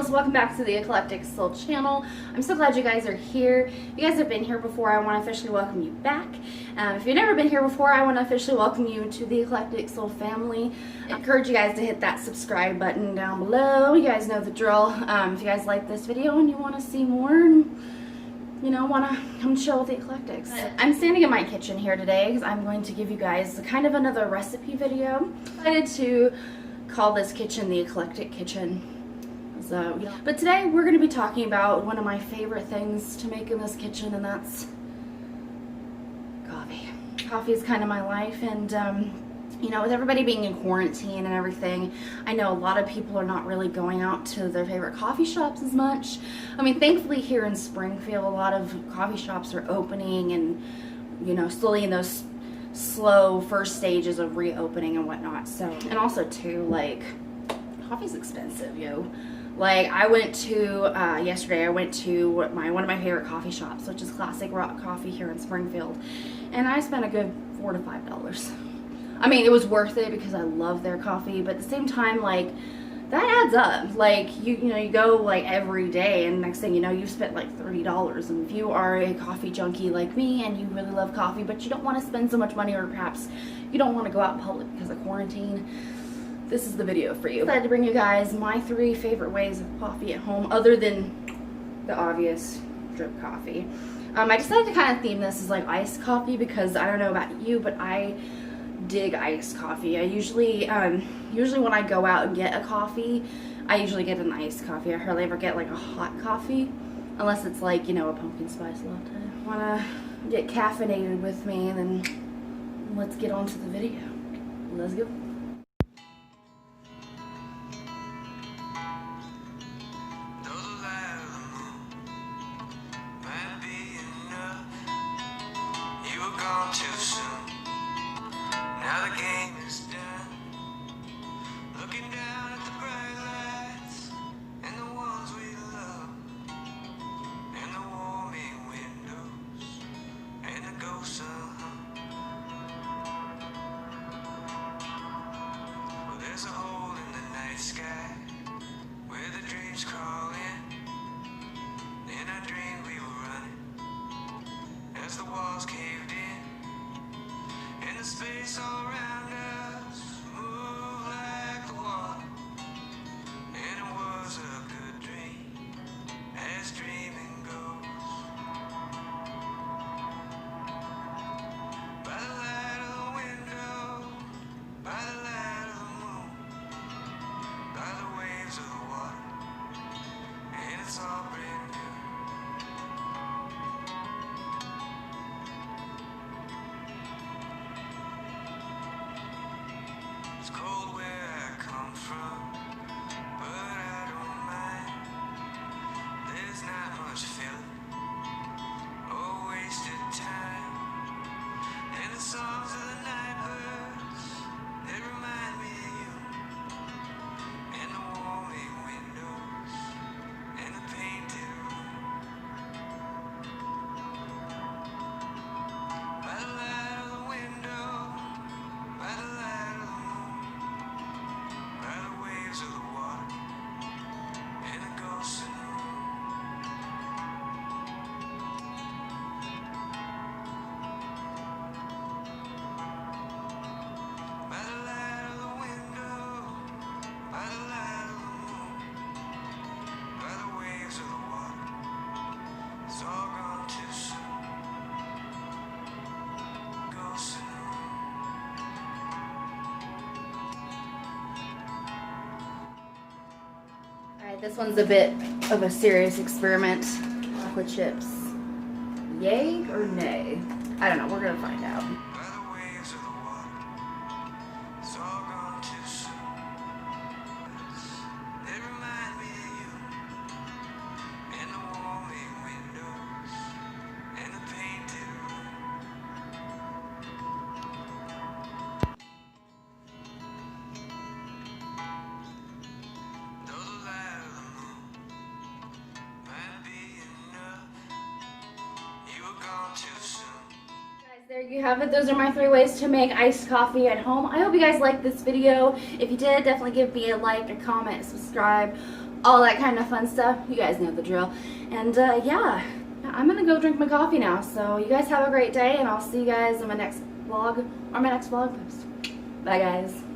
girls, welcome back to the Eclectic Soul channel. I'm so glad you guys are here. If you guys have been here before, I want to officially welcome you back. If you've never been here before, I want to officially welcome you to the Eclectic Soul family. I encourage you guys to hit that subscribe button down below. You guys know the drill. If you guys like this video and you want to see more and want to come chill with the Eclectics. I'm standing in my kitchen here today because I'm going to give you guys kind of another recipe video. I'm excited to call this kitchen the Eclectic Kitchen. So, but today we're going to be talking about one of my favorite things to make in this kitchen, and that's coffee. Coffee is kind of my life, and with everybody being in quarantine and everything, I know a lot of people are not really going out to their favorite coffee shops as much. I mean, thankfully here in Springfield, a lot of coffee shops are opening and, slowly in those slow first stages of reopening and whatnot. So, and also too, like, coffee's expensive, Like, I went to, yesterday, I went to one of my favorite coffee shops, which is Classic Rock Coffee here in Springfield, and I spent a good $4 to $5. I mean, it was worth it because I love their coffee, but at the same time, like, that adds up. Like, you go, like, every day, and next thing you know, you've spent, like, $30, and if you are a coffee junkie like me, and you really love coffee, but you don't want to spend so much money, or perhaps you don't want to go out in public because of quarantine, this is the video for you. I decided to bring you guys my 3 favorite ways of coffee at home, other than the obvious drip coffee. I decided to kind of theme this as like iced coffee because I don't know about you, but I dig iced coffee. I usually when I go out and get a coffee, I usually get an iced coffee. I hardly ever get like a hot coffee, unless it's like, a pumpkin spice latte. Wanna get caffeinated with me, and then let's get on to the video. Let's go. Too soon. Now the game is done. Looking down at the bright lights and the ones we love, and the warming windows and the ghost sun. Well, there's a hole in the night sky where the dreams crawl in. In our dream we were running as the walls caved in. And the space all around us moved like the water. And it was a good dream, as dreaming goes. By the light of the window, by the light of the moon, by the waves of the water, and it's all brand new. It's cold where I come from, but I don't mind. There's not much feeling or wasted time. And the songs of the night birds, they remind me of you. And the warming windows and the painted room. By the light of the window, by the light of the moon, by the waves of the water and the ghosts in the room. By the light of the window, by the light of the moon, by the waves of the water, it's all gone too soon. Ghosts in the room. Alright, this one's a bit of a serious experiment. Chocolate chips. Yay or nay? I don't know, we're gonna find out. By the waves of the water, it's all gone too soon. They remind me of you, and the warming windows, and the painted room. Though the light of the moon might be enough, you were gone too soon. Guys, there you have it. Those are my 3 ways to make iced coffee at home. I hope you guys liked this video. If you did, definitely give me a like, a comment, subscribe, all that kind of fun stuff. You guys know the drill. And yeah, I'm gonna go drink my coffee now. So you guys have a great day, and I'll see you guys in my next vlog or my next vlog post. Bye guys.